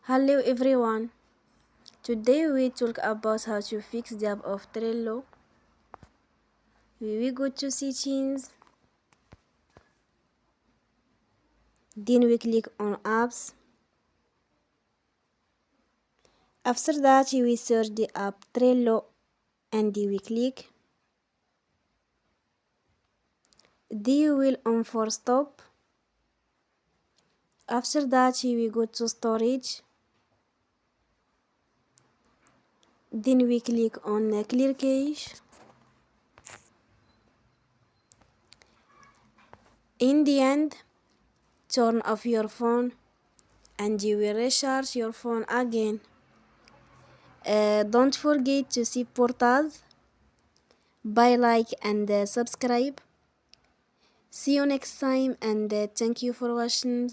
Hello everyone. Today we talk about how to fix the app of Trello. We go to settings, then we click on apps. After that we search the app Trello and we click. Then we will on for stop. After that we go to storage. Then we click on clear cache. In the end, turn off your phone and you will recharge your phone again. Don't forget to support us by like and subscribe. See you next time and thank you for watching.